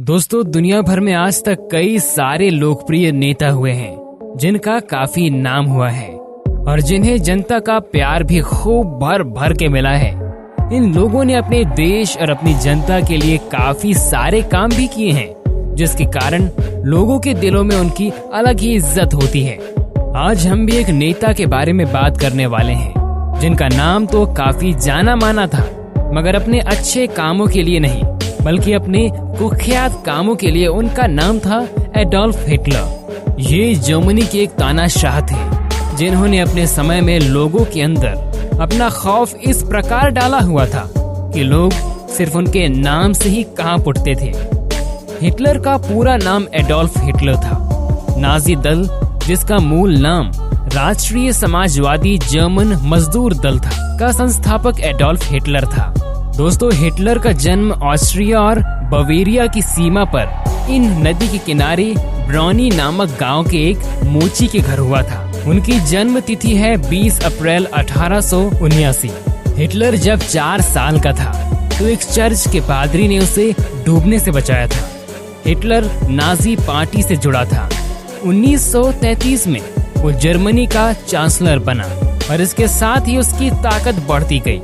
दोस्तों, दुनिया भर में आज तक कई सारे लोकप्रिय नेता हुए हैं जिनका काफी नाम हुआ है और जिन्हें जनता का प्यार भी खूब भर भर के मिला है। इन लोगों ने अपने देश और अपनी जनता के लिए काफी सारे काम भी किए हैं, जिसके कारण लोगों के दिलों में उनकी अलग ही इज्जत होती है। आज हम भी एक नेता के बारे में बात करने वाले हैं जिनका नाम तो काफी जाना माना था, मगर अपने अच्छे कामों के लिए नहीं बल्कि अपने कुख्यात कामों के लिए उनका नाम था एडोल्फ हिटलर। ये जर्मनी के एक तानाशाह थे जिन्होंने अपने समय में लोगों के अंदर अपना खौफ इस प्रकार डाला हुआ था कि लोग सिर्फ उनके नाम से ही कांप उठते थे। हिटलर का पूरा नाम एडोल्फ हिटलर था। नाजी दल, जिसका मूल नाम राष्ट्रीय समाजवादी जर्मन मजदूर दल था, का संस्थापक एडोल्फ हिटलर था। दोस्तों, हिटलर का जन्म ऑस्ट्रिया और बवेरिया की सीमा पर इन नदी के किनारे ब्रॉनी नामक गांव के एक मोची के घर हुआ था। उनकी जन्म तिथि है 20 अप्रैल 1879। हिटलर जब 4 साल का था तो एक चर्च के पादरी ने उसे डूबने से बचाया था। हिटलर नाजी पार्टी से जुड़ा था। 1933 में वो जर्मनी का चांसलर बना और इसके साथ ही उसकी ताकत बढ़ती गई।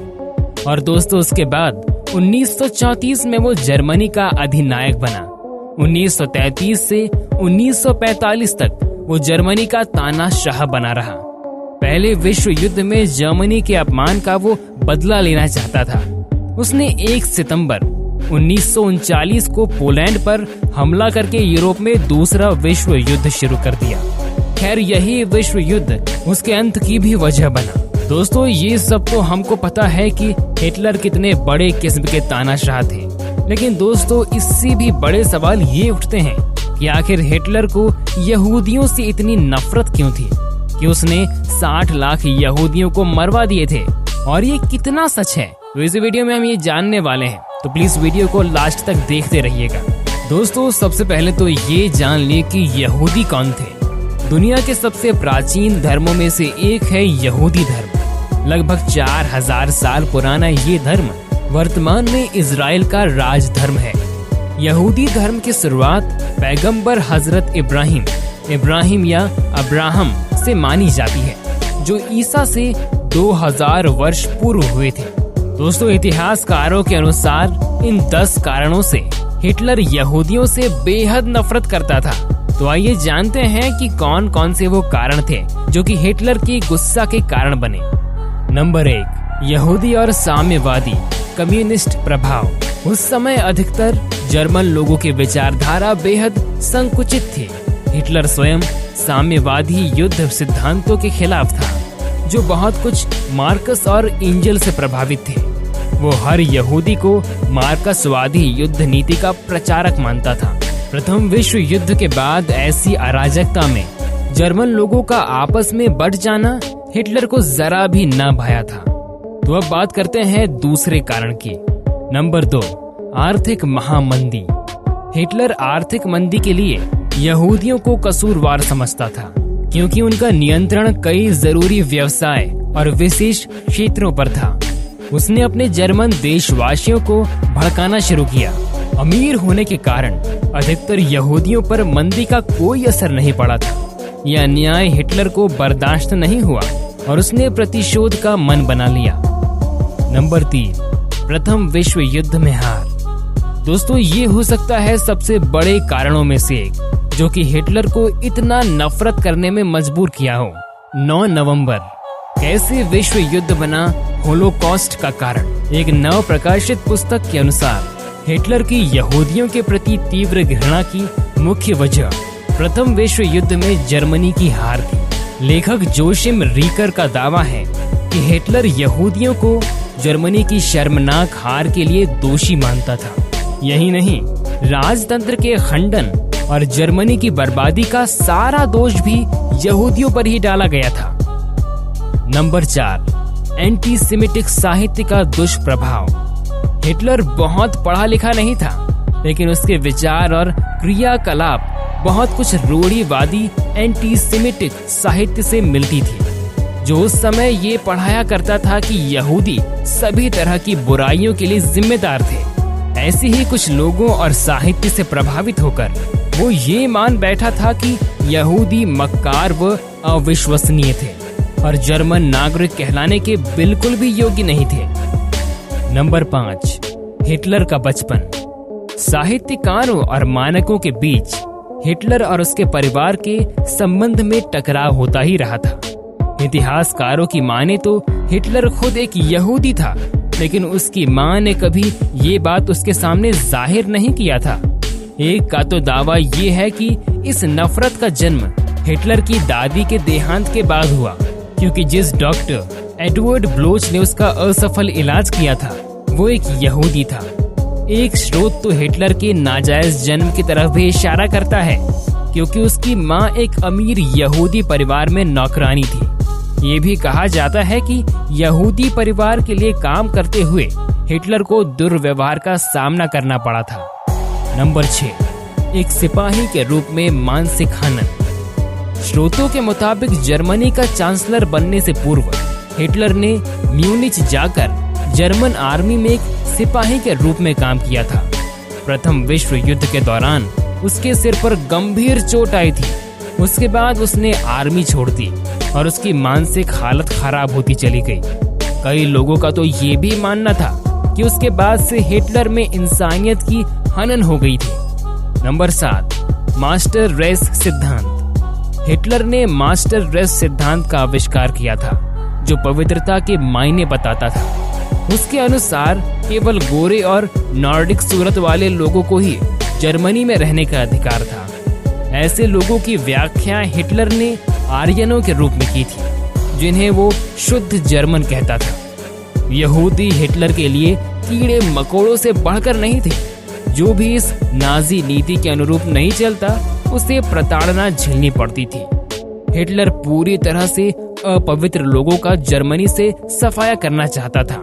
और दोस्तों, उसके बाद 1934 में वो जर्मनी का अधिनायक बना। 1933 से 1945 तक वो जर्मनी का तानाशाह बना रहा। पहले विश्व युद्ध में जर्मनी के अपमान का वो बदला लेना चाहता था। उसने 1 सितंबर 1939 को पोलैंड पर हमला करके यूरोप में दूसरा विश्व युद्ध शुरू कर दिया। खैर, यही विश्व युद्ध उसके अंत की भी वजह बना। दोस्तों, ये सब तो हमको पता है कि हिटलर कितने बड़े किस्म के तानाशाह थे, लेकिन दोस्तों, इससे भी बड़े सवाल ये उठते हैं कि आखिर हिटलर को यहूदियों से इतनी नफरत क्यों थी कि उसने 60 लाख यहूदियों को मरवा दिए थे, और ये कितना सच है। तो इस वीडियो में हम ये जानने वाले हैं, तो प्लीज वीडियो को लास्ट तक देखते रहिएगा। दोस्तों, सबसे पहले तो ये जान लिए कि यहूदी कौन थे। दुनिया के सबसे प्राचीन धर्मों में से एक है यहूदी धर्म। लगभग 4000 साल पुराना ये धर्म वर्तमान में इजराइल का राज धर्म है। यहूदी धर्म की शुरुआत पैगंबर हजरत इब्राहिम या अब्राहम से मानी जाती है, जो ईसा से 2000 वर्ष पूर्व हुए थे। दोस्तों, इतिहासकारों के अनुसार इन 10 कारणों से हिटलर यहूदियों से बेहद नफरत करता था। तो आइए जानते हैं कि कौन कौन से वो कारण थे जो कि हिटलर की गुस्सा के कारण बने। नंबर 1, यहूदी और साम्यवादी कम्युनिस्ट प्रभाव। उस समय अधिकतर जर्मन लोगों की विचारधारा बेहद संकुचित थी। हिटलर स्वयं साम्यवादी युद्ध सिद्धांतों के खिलाफ था, जो बहुत कुछ मार्कस और एंजल से प्रभावित थे। वो हर यहूदी को मार्कसवादी युद्ध नीति का प्रचारक मानता था। प्रथम विश्व युद्ध के बाद ऐसी अराजकता में जर्मन लोगों का आपस में बढ़ जाना हिटलर को जरा भी न भाया था। तो अब बात करते हैं दूसरे कारण की। नंबर 2, आर्थिक महामंदी। हिटलर आर्थिक मंदी के लिए यहूदियों को कसूरवार समझता था, क्योंकि उनका नियंत्रण कई जरूरी व्यवसाय और विशेष क्षेत्रों पर था। उसने अपने जर्मन देशवासियों को भड़काना शुरू किया। अमीर होने के कारण अधिकतर यहूदियों पर मंदी का कोई असर नहीं पड़ा था। यह अन्याय हिटलर को बर्दाश्त नहीं हुआ और उसने प्रतिशोध का मन बना लिया। नंबर 3, प्रथम विश्व युद्ध में हार। दोस्तों, ये हो सकता है सबसे बड़े कारणों में से एक जो कि हिटलर को इतना नफरत करने में मजबूर किया हो। 9 नवंबर, कैसे विश्व युद्ध बना होलोकॉस्ट का कारण। एक नव प्रकाशित पुस्तक के अनुसार हिटलर की यहूदियों के प्रति तीव्र घृणा की मुख्य वजह प्रथम विश्व युद्ध में जर्मनी की हार थी। लेखक जोशिम रीकर का दावा है कि हिटलर यहूदियों को जर्मनी की शर्मनाक हार के लिए दोषी मानता था। यही नहीं, राजतंत्र के खंडन और जर्मनी की बर्बादी का सारा दोष भी यहूदियों पर ही डाला गया था। नंबर 4, एंटीसेमिटिक साहित्य का दुष्प्रभाव। हिटलर बहुत पढ़ा लिखा नहीं था, लेकिन उसके विचार और क्रियाकलाप बहुत कुछ रूढ़िवादी एंटीसेमिटिक साहित्य से मिलती थी, जो उस समय ये पढ़ाया करता था कि यहूदी सभी तरह की बुराइयों के लिए जिम्मेदार थे। ऐसे ही कुछ लोगों और साहित्य से प्रभावित होकर वो ये मान बैठा था कि यहूदी मक्कार व अविश्वसनीय थे और जर्मन नागरिक कहलाने के बिल्कुल भी योग्य नहीं थे। नंबर 5, हिटलर का बचपन। साहित्यकारों और मानकों के बीच हिटलर और उसके परिवार के संबंध में टकराव होता ही रहा था। इतिहासकारों की माने तो हिटलर खुद एक यहूदी था, लेकिन उसकी मां ने कभी ये बात उसके सामने जाहिर नहीं किया था। एक का तो दावा ये है कि इस नफरत का जन्म हिटलर की दादी के देहांत के बाद हुआ, क्योंकि जिस डॉक्टर एडवर्ड ब्लोच ने उसका असफल इलाज किया था वो एक यहूदी था। एक स्रोत तो हिटलर के नाजायज जन्म की तरफ भी इशारा करता है, क्योंकि उसकी मां एक अमीर यहूदी परिवार में नौकरानी थी। ये भी कहा जाता है कि यहूदी परिवार के लिए काम करते हुए हिटलर को दुर्व्यवहार का सामना करना पड़ा था। नंबर 6, एक सिपाही के रूप में मानसिक हनन। स्रोतों के मुताबिक जर्मनी का चांसलर बनने से पूर्व हिटलर ने म्यूनिच जाकर जर्मन आर्मी में एक सिपाही के रूप में काम किया था। प्रथम विश्व युद्ध के दौरान उसके सिर पर गंभीर चोट आई थी। उसके बाद उसने आर्मी छोड़ दी और उसकी मानसिक हालत खराब होती चली गई। कई लोगों का तो ये भी मानना था कि उसके बाद से हिटलर में इंसानियत की हनन हो गई थी। नंबर 7, मास्टर रेस सिद्धांत। हिटलर ने मास्टर रेस सिद्धांत का आविष्कार किया था, जो पवित्रता के मायने बताता था। उसके अनुसार केवल गोरे और नॉर्डिक सूरत वाले लोगों को ही जर्मनी में रहने का अधिकार था। ऐसे लोगों की व्याख्या हिटलर ने आर्यनों के रूप में की थी, जिन्हें वो शुद्ध जर्मन कहता था। यहूदी हिटलर के लिए कीड़े मकोड़ों से बढ़कर नहीं थे। जो भी इस नाजी नीति के अनुरूप नहीं चलता उसे प्रताड़ना झेलनी पड़ती थी। हिटलर पूरी तरह से अपवित्र लोगों का जर्मनी से सफाया करना चाहता था।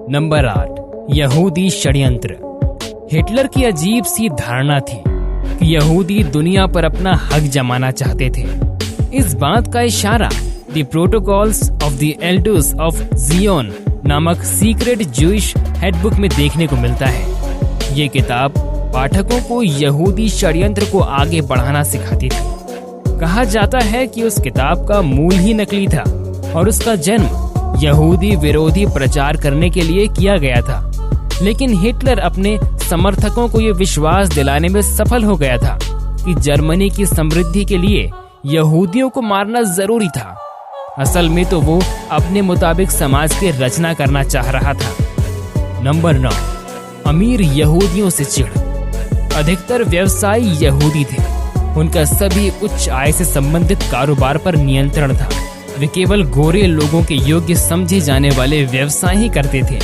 नंबर 8, यहूदी षड्यंत्र। हिटलर की अजीब सी धारणा थी कि यहूदी दुनिया पर अपना हक जमाना चाहते थे। इस बात का इशारा the protocols of the elders of Zion नामक सीक्रेट ज्यूइश हेडबुक में देखने को मिलता है। ये किताब पाठकों को यहूदी षड्यंत्र को आगे बढ़ाना सिखाती थी। कहा जाता है कि उस किताब का मूल ही नकली था और उसका जन्म यहूदी विरोधी प्रचार करने के लिए किया गया था। लेकिन हिटलर अपने समर्थकों को ये विश्वास दिलाने में सफल हो गया था कि जर्मनी की समृद्धि के लिए यहूदियों को मारना जरूरी था। असल में तो वो अपने मुताबिक समाज की रचना करना चाह रहा था। नंबर 9, अमीर यहूदियों से चिढ़। अधिकतर व्यवसायी यहूदी थे। उनका सभी उच्च आय से संबंधित कारोबार पर नियंत्रण था। वे केवल गोरे लोगों के योग्य समझे जाने वाले व्यवसाय ही करते थे।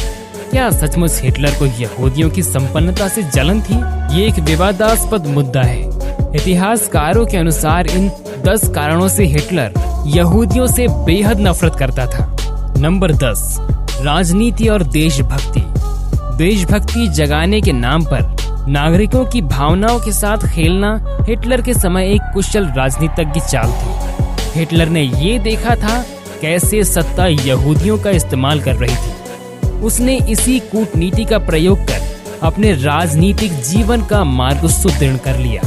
क्या सचमुच हिटलर को यहूदियों की संपन्नता से जलन थी? ये एक विवादास्पद मुद्दा है। इतिहासकारों के अनुसार इन 10 कारणों से हिटलर यहूदियों से बेहद नफरत करता था। नंबर 10, राजनीति और देशभक्ति। देशभक्ति जगाने के नाम पर नागरिकों की भावनाओं के साथ खेलना हिटलर के समय एक कुशल राजनीतिज्ञ चाल थी। हिटलर ने ये देखा था कैसे सत्ता यहूदियों का इस्तेमाल कर रही थी। उसने इसी कूटनीति का प्रयोग कर अपने राजनीतिक जीवन का मार्ग सुदृढ़ कर लिया।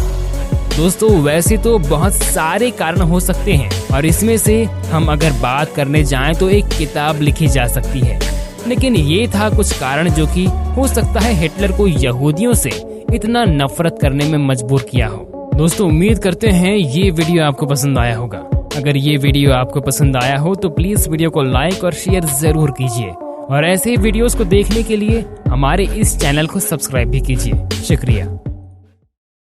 दोस्तों, वैसे तो बहुत सारे कारण हो सकते हैं और इसमें से हम अगर बात करने जाएं तो एक किताब लिखी जा सकती है, लेकिन ये था कुछ कारण जो कि हो सकता है हिटलर को यहूदियों से इतना नफरत करने में मजबूर किया हो। दोस्तों, उम्मीद करते हैं ये वीडियो आपको पसंद आया होगा। अगर ये वीडियो आपको पसंद आया हो तो प्लीज वीडियो को लाइक और शेयर जरूर कीजिए और ऐसे ही वीडियोस को देखने के लिए हमारे इस चैनल को सब्सक्राइब भी कीजिए। शुक्रिया।